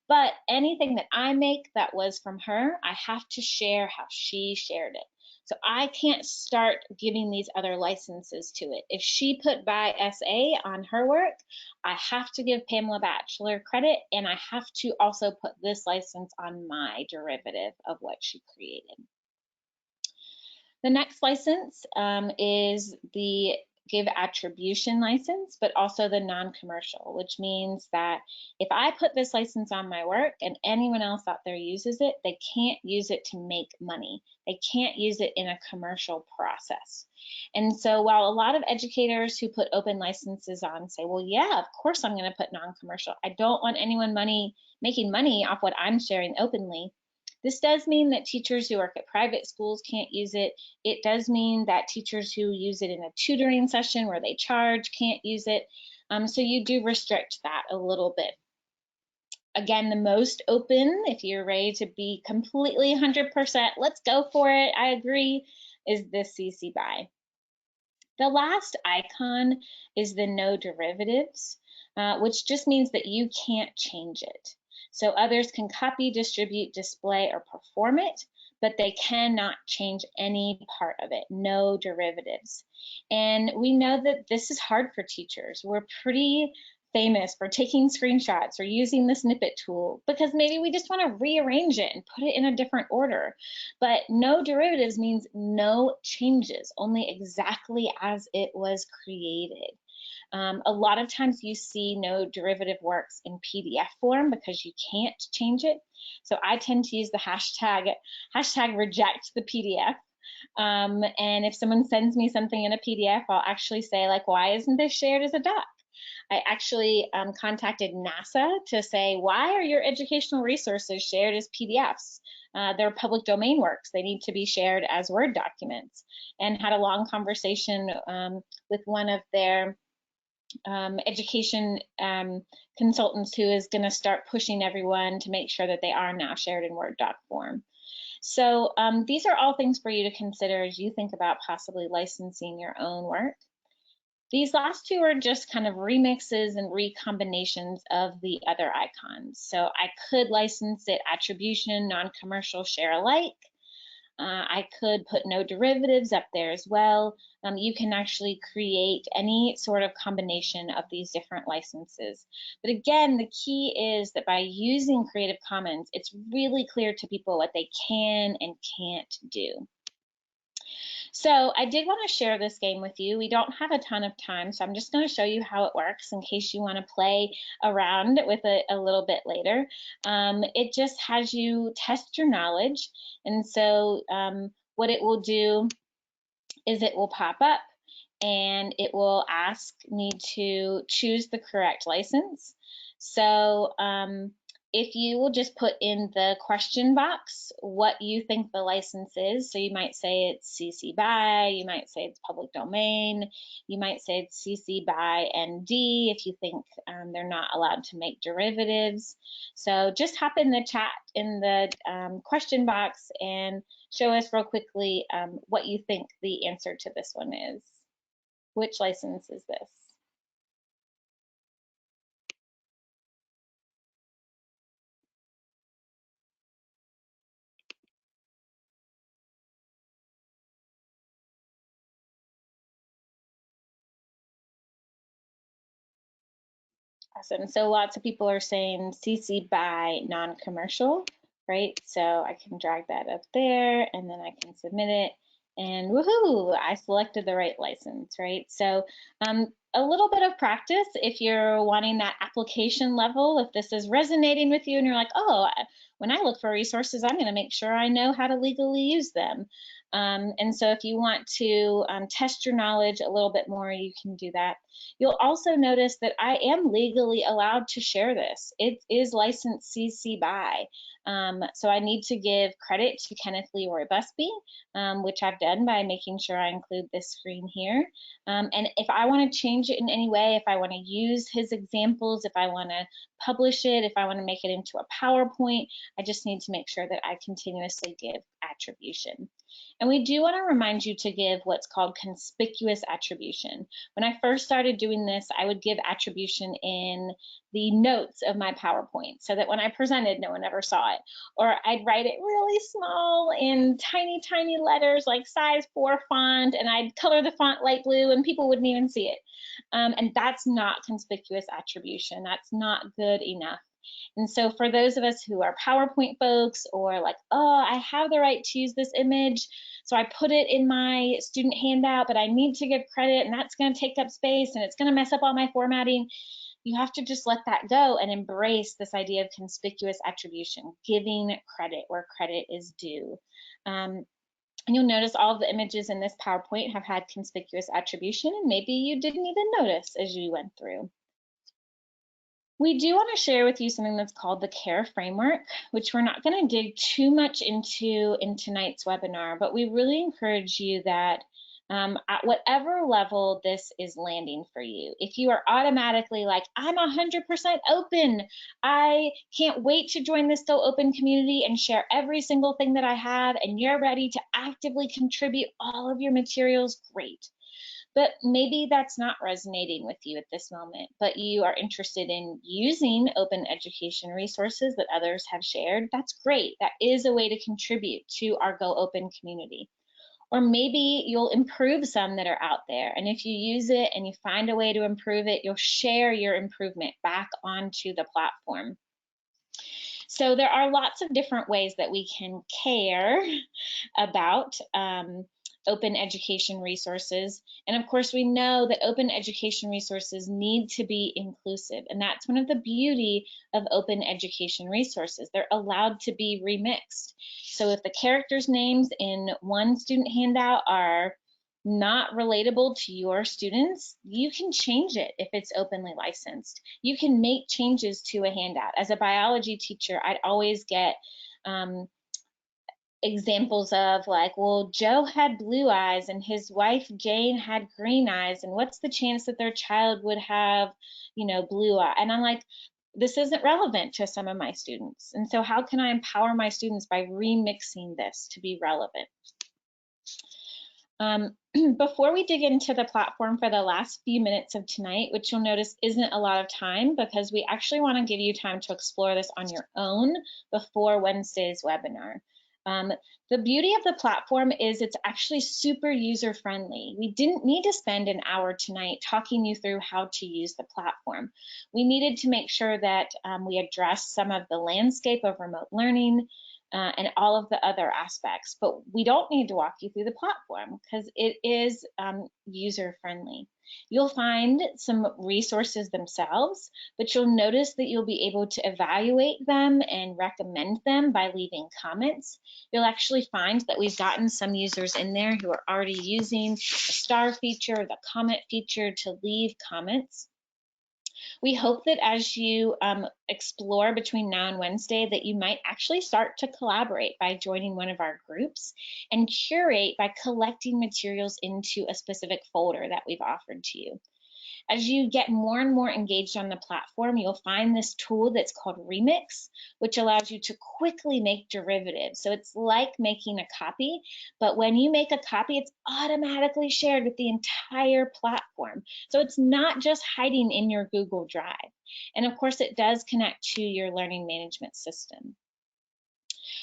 But anything that I make that was from her, I have to share how she shared it. So I can't start giving these other licenses to it. If she put by SA on her work, I have to give Pamela Batchelor credit, and I have to also put this license on my derivative of what she created. The next license is the give attribution license, but also the non-commercial, which means that if I put this license on my work and anyone else out there uses it, they can't use it to make money. They can't use it in a commercial process. And so while a lot of educators who put open licenses on say, well, yeah, of course I'm going to put non-commercial. I don't want anyone making money off what I'm sharing openly. This does mean that teachers who work at private schools can't use it. It does mean that teachers who use it in a tutoring session where they charge can't use it. So you do restrict that a little bit. Again, the most open, if you're ready to be completely 100%, let's go for it, I agree, is the CC BY. The last icon is the no derivatives, which just means that you can't change it. So others can copy, distribute, display, or perform it, but they cannot change any part of it, no derivatives. And we know that this is hard for teachers. We're pretty famous for taking screenshots or using the snippet tool because maybe we just want to rearrange it and put it in a different order. But no derivatives means no changes, only exactly as it was created. A lot of times you see no derivative works in PDF form because you can't change it. So I tend to use the hashtag reject the PDF. And if someone sends me something in a PDF, I'll actually say, like, why isn't this shared as a doc? I actually contacted NASA to say, why are your educational resources shared as PDFs? They're public domain works. They need to be shared as Word documents. And had a long conversation with one of their education consultants who is going to start pushing everyone to make sure that they are now shared in Word doc form. So these are all things for you to consider as you think about possibly licensing your own work. These last two are just kind of remixes and recombinations of the other icons. So I could license it attribution, non-commercial, share alike. I could put no derivatives up there as well. You can actually create any sort of combination of these different licenses. But again, the key is that by using Creative Commons, it's really clear to people what they can and can't do. So I did want to share this game with you. We don't have a ton of time, so I'm just going to show you how it works in case you want to play around with it a little bit later. It just has you test your knowledge. And so what it will do is it will pop up and it will ask me to choose the correct license. So if you will just put in the question box what you think the license is, so you might say it's CC BY, you might say it's public domain, you might say it's CC BY ND if you think they're not allowed to make derivatives. So just hop in the chat in the question box and show us real quickly what you think the answer to this one is. Which license is this? Awesome. So lots of people are saying CC BY non-commercial, right? So I can drag that up there and then I can submit it and woohoo, I selected the right license, right? So a little bit of practice if you're wanting that application level, if this is resonating with you and you're like, oh, when I look for resources, I'm going to make sure I know how to legally use them. And so if you want to test your knowledge a little bit more, you can do that. You'll also notice that I am legally allowed to share this. It is licensed CC BY. So I need to give credit to Kenneth Leroy Busby, which I've done by making sure I include this screen here. And if I want to change change it in any way, if I want to use his examples, if I want to publish it, if I want to make it into a PowerPoint, I just need to make sure that I continuously give attribution. And we do want to remind you to give what's called conspicuous attribution. When I first started doing this, I would give attribution in the notes of my PowerPoint so that when I presented, no one ever saw it. Or I'd write it really small in tiny, tiny letters like size 4 font, and I'd color the font light blue and people wouldn't even see it. And that's not conspicuous attribution. That's not good enough. And so for those of us who are PowerPoint folks, or like, oh, I have the right to use this image, so I put it in my student handout, but I need to give credit, and that's going to take up space, and it's going to mess up all my formatting, you have to just let that go and embrace this idea of conspicuous attribution, giving credit where credit is due. And you'll notice all of the images in this PowerPoint have had conspicuous attribution, and maybe you didn't even notice as you went through. We do want to share with you something that's called the CARE framework, which we're not going to dig too much into in tonight's webinar, but we really encourage you that at whatever level this is landing for you, if you are automatically like, I'm 100% open, I can't wait to join this GoOpen community and share every single thing that I have, and you're ready to actively contribute all of your materials, great. But maybe that's not resonating with you at this moment, but you are interested in using open education resources that others have shared. That's great. That is a way to contribute to our GoOpen community. Or maybe you'll improve some that are out there, and if you use it and you find a way to improve it, you'll share your improvement back onto the platform. So there are lots of different ways that we can care about open education resources. And of course, we know that open education resources need to be inclusive. And that's one of the beauty of open education resources. They're allowed to be remixed. So if the characters' names in one student handout are not relatable to your students, you can change it if it's openly licensed. You can make changes to a handout. As a biology teacher, I'd always get examples of like, well, Joe had blue eyes and his wife Jane had green eyes, and what's the chance that their child would have, you know, blue eye? And I'm like, this isn't relevant to some of my students. And so how can I empower my students by remixing this to be relevant? Before we dig into the platform for the last few minutes of tonight, which you'll notice isn't a lot of time because we actually want to give you time to explore this on your own before Wednesday's webinar. The beauty of the platform is it's actually super user-friendly. We didn't need to spend an hour tonight talking you through how to use the platform. We needed to make sure that we addressed some of the landscape of remote learning and all of the other aspects, but we don't need to walk you through the platform because it is user-friendly. You'll find some resources themselves, but you'll notice that you'll be able to evaluate them and recommend them by leaving comments. You'll actually find that we've gotten some users in there who are already using the star feature, the comment feature to leave comments. We hope that as you explore between now and Wednesday that you might actually start to collaborate by joining one of our groups and curate by collecting materials into a specific folder that we've offered to you. As you get more and more engaged on the platform, you'll find this tool that's called Remix, which allows you to quickly make derivatives. So it's like making a copy, but when you make a copy, it's automatically shared with the entire platform. So it's not just hiding in your Google Drive. And of course, it does connect to your learning management system.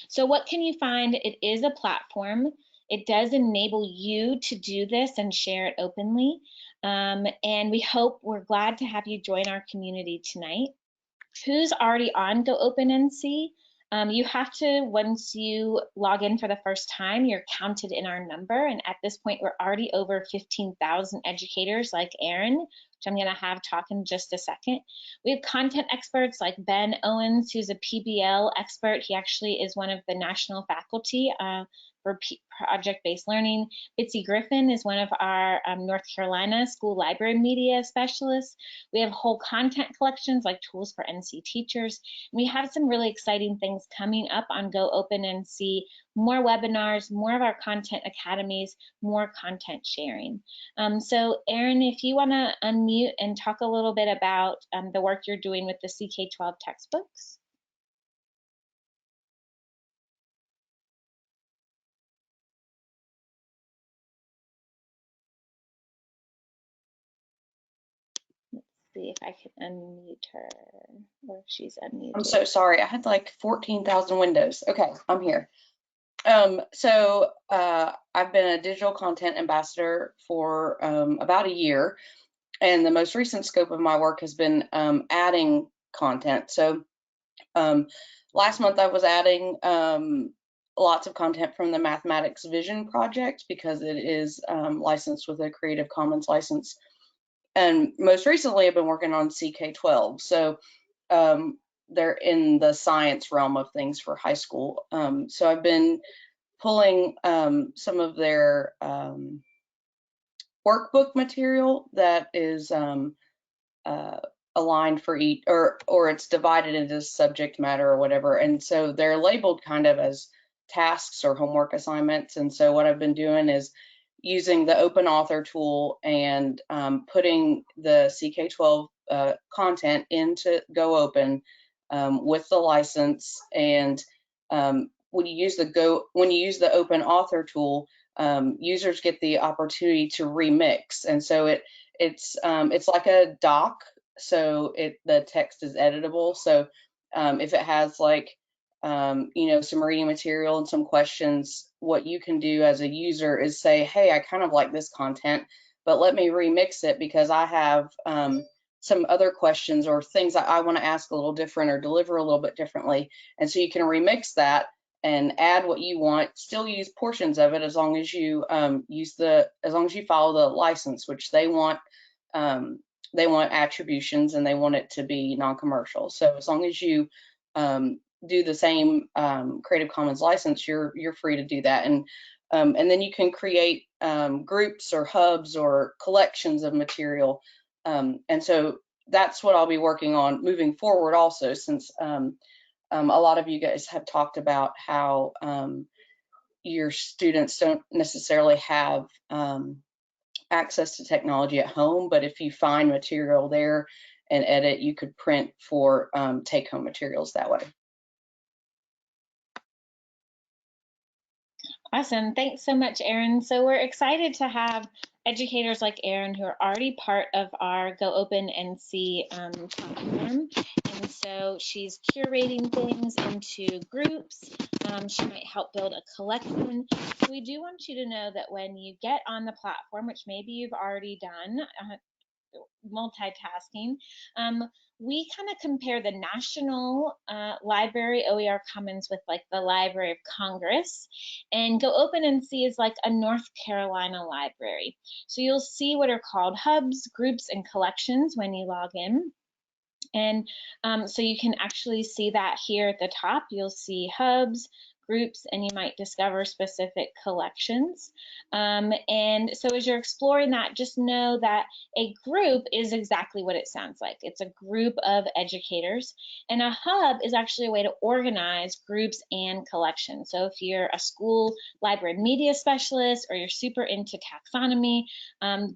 So what can you find? It is a platform. It does enable you to do this and share it openly. And we're glad to have you join our community tonight. Who's already on GoOpen NC? You have to, once you log in for the first time, you're counted in our number. And at this point, we're already over 15,000 educators like Aaron, which I'm going to have talk in just a second. We have content experts like Ben Owens, who's a PBL expert. He actually is one of the national faculty for project-based learning. Bitsy Griffin is one of our North Carolina school library media specialists. We have whole content collections like tools for NC teachers. We have some really exciting things coming up on GoOpen NC, more webinars, more of our content academies, more content sharing. So Erin, if you want to unmute and talk a little bit about the work you're doing with the CK-12 textbooks. See if I can unmute her, or if she's unmuted. I'm so sorry. I had like 14,000 windows. Okay, I'm here. I've been a digital content ambassador for about a year, and the most recent scope of my work has been adding content. So last month I was adding lots of content from the Mathematics Vision project because it is licensed with a Creative Commons license. And most recently, I've been working on CK-12. So they're in the science realm of things for high school. So I've been pulling some of their workbook material that is aligned for each, or it's divided into subject matter or whatever. And so they're labeled kind of as tasks or homework assignments. And so what I've been doing is using the open author tool and putting the CK-12 content into GoOpen with the license. And when you use the open author tool, users get the opportunity to remix. And so it's like a doc, so the text is editable. So if it has like some reading material and some questions, what you can do as a user is say, hey, I kind of like this content, but let me remix it because I have some other questions or things that I want to ask a little different or deliver a little bit differently. And so you can remix that and add what you want, still use portions of it as long as you follow the license, which they want attributions and they want it to be non-commercial. So as long as you do the same Creative Commons license, you're free to do that. And then you can create groups or hubs or collections of material. And so that's what I'll be working on moving forward also, since a lot of you guys have talked about how your students don't necessarily have access to technology at home, but if you find material there and edit, you could print for take-home materials that way. Awesome. Thanks so much, Erin. So we're excited to have educators like Erin who are already part of our GoOpen NC platform. And so she's curating things into groups. She might help build a collection. So we do want you to know that when you get on the platform, which maybe you've already done, multitasking, we kind of compare the National Library OER Commons with like the Library of Congress, and GoOpen NC is like a North Carolina library. So you'll see what are called hubs, groups, and collections when you log in. And so you can actually see that here at the top. You'll see hubs, groups, and you might discover specific collections. And so as you're exploring that, just know that a group is exactly what it sounds like. It's a group of educators, and a hub is actually a way to organize groups and collections. So if you're a school library media specialist or you're super into taxonomy,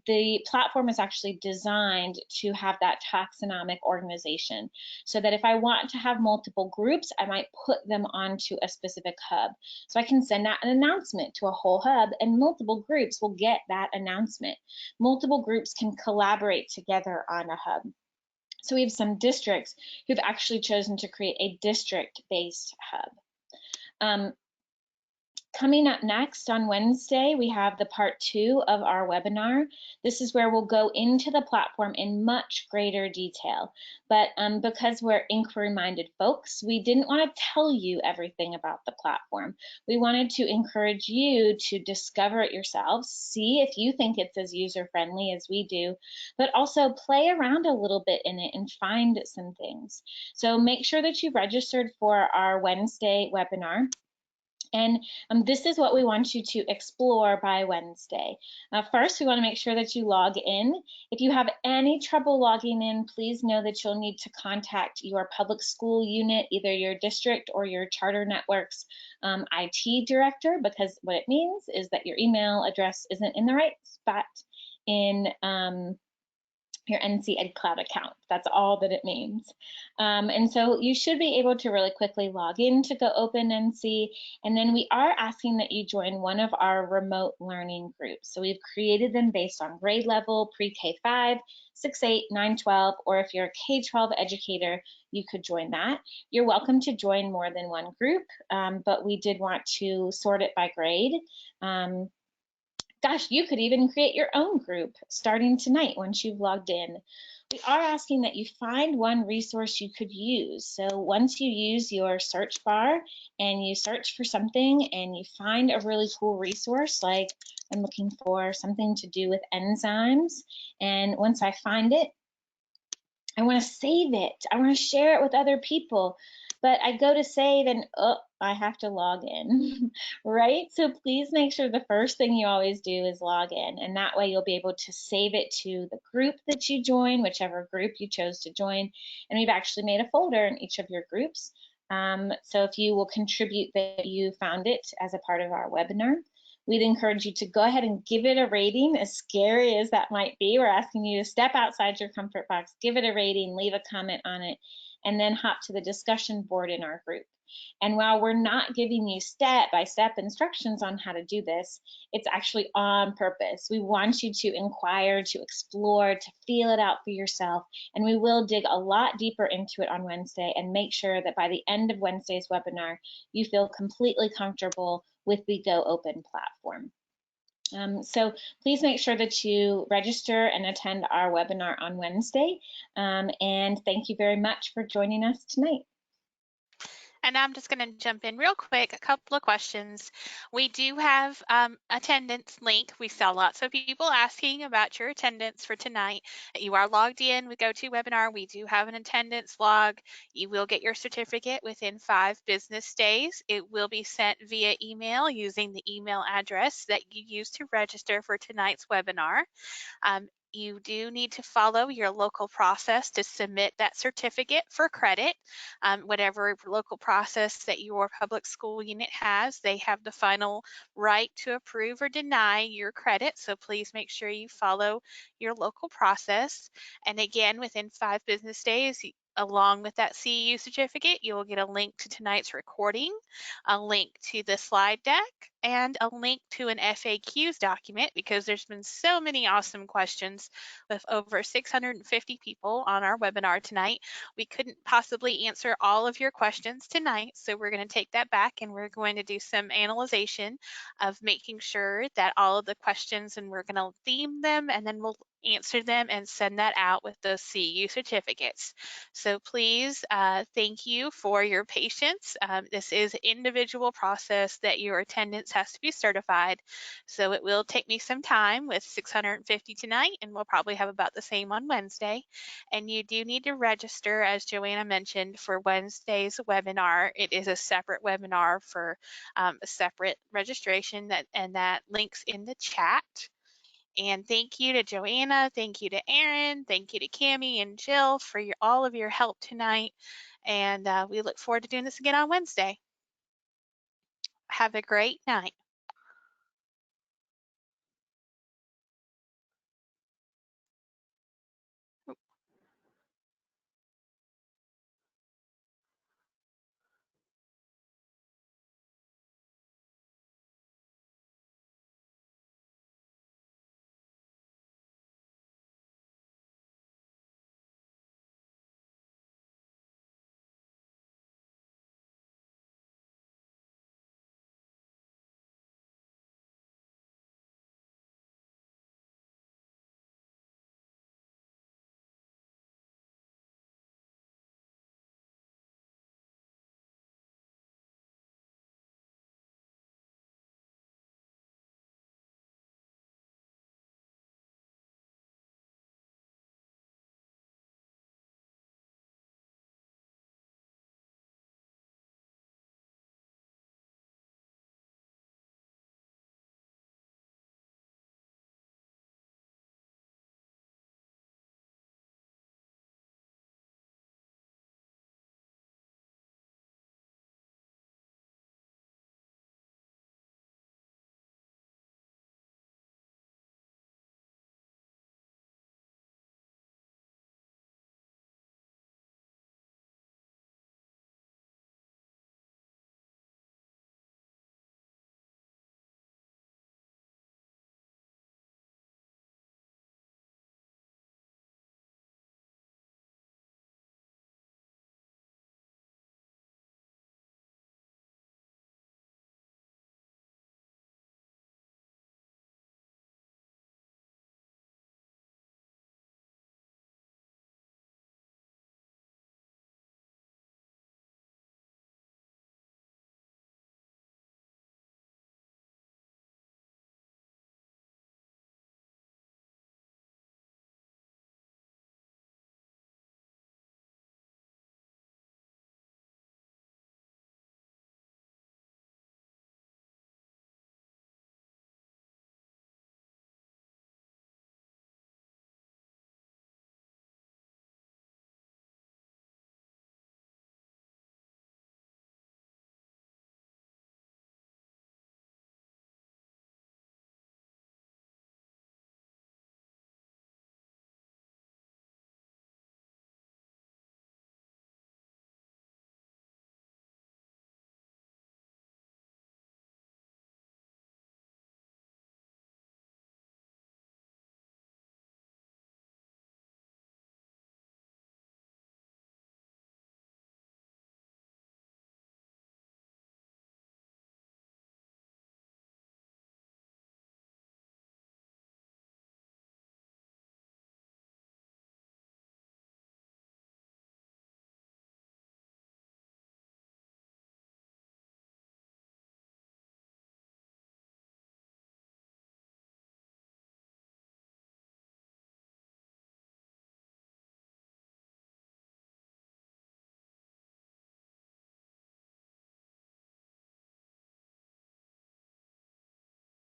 the platform is actually designed to have that taxonomic organization, so that if I want to have multiple groups, I might put them onto a specific hub. So I can send out an announcement to a whole hub, and multiple groups will get that announcement. Multiple groups can collaborate together on a hub. So we have some districts who've actually chosen to create a district-based hub. Coming up next on Wednesday, we have the part 2 of our webinar. This is where we'll go into the platform in much greater detail. But because we're inquiry-minded folks, we didn't want to tell you everything about the platform. We wanted to encourage you to discover it yourselves, see if you think it's as user-friendly as we do, but also play around a little bit in it and find some things. So make sure that you've registered for our Wednesday webinar. And this is what we want you to explore by Wednesday. First, we want to make sure that you log in. If you have any trouble logging in, please know that you'll need to contact your public school unit, either your district or your charter network's IT director, because what it means is that your email address isn't in the right spot in your NCCAT Cloud account. That's all that it means. And so you should be able to really quickly log in to GoOpen NC, and then we are asking that you join one of our remote learning groups. So we've created them based on grade level, pre-K 5, 6, 8, 9, 12, or if you're a K-12 educator, you could join that. You're welcome to join more than one group, but we did want to sort it by grade. Gosh, you could even create your own group starting tonight once you've logged in. We are asking that you find one resource you could use. So once you use your search bar and you search for something and you find a really cool resource, like I'm looking for something to do with enzymes, and once I find it, I want to save it. I want to share it with other people. But I go to save and I have to log in, right? So please make sure the first thing you always do is log in, and that way you'll be able to save it to the group that you join, whichever group you chose to join. And we've actually made a folder in each of your groups. So if you will contribute that you found it as a part of our webinar, we'd encourage you to go ahead and give it a rating, as scary as that might be. We're asking you to step outside your comfort box, give it a rating, leave a comment on it, and then hop to the discussion board in our group. And while we're not giving you step-by-step instructions on how to do this, it's actually on purpose. We want you to inquire, to explore, to feel it out for yourself, and we will dig a lot deeper into it on Wednesday and make sure that by the end of Wednesday's webinar, you feel completely comfortable with the GoOpen platform. So please make sure that you register and attend our webinar on Wednesday. And thank you very much for joining us tonight. And I'm just going to jump in real quick, a couple of questions. We do have attendance link. We saw lots of people asking about your attendance for tonight. You are logged in with GoToWebinar. We do have an attendance log. You will get your certificate within 5 business days. It will be sent via email using the email address that you used to register for tonight's webinar. You do need to follow your local process to submit that certificate for credit. Whatever local process that your public school unit has, they have the final right to approve or deny your credit. So please make sure you follow your local process. And again, within 5 business days, along with that CEU certificate, you will get a link to tonight's recording, a link to the slide deck, and a link to an FAQs document, because there's been so many awesome questions with over 650 people on our webinar tonight. We couldn't possibly answer all of your questions tonight, so we're going to take that back and we're going to do some analyzation of making sure that all of the questions, and we're going to theme them, and then we'll answer them and send that out with those CEU certificates. So please, thank you for your patience. This is an individual process that your attendance has to be certified. So it will take me some time with 650 tonight, and we'll probably have about the same on Wednesday. And you do need to register, as Joanna mentioned, for Wednesday's webinar. It is a separate webinar for a separate registration, and that links in the chat. And thank you to Joanna, thank you to Erin, thank you to Cammie and Jill for all of your help tonight. And we look forward to doing this again on Wednesday. Have a great night.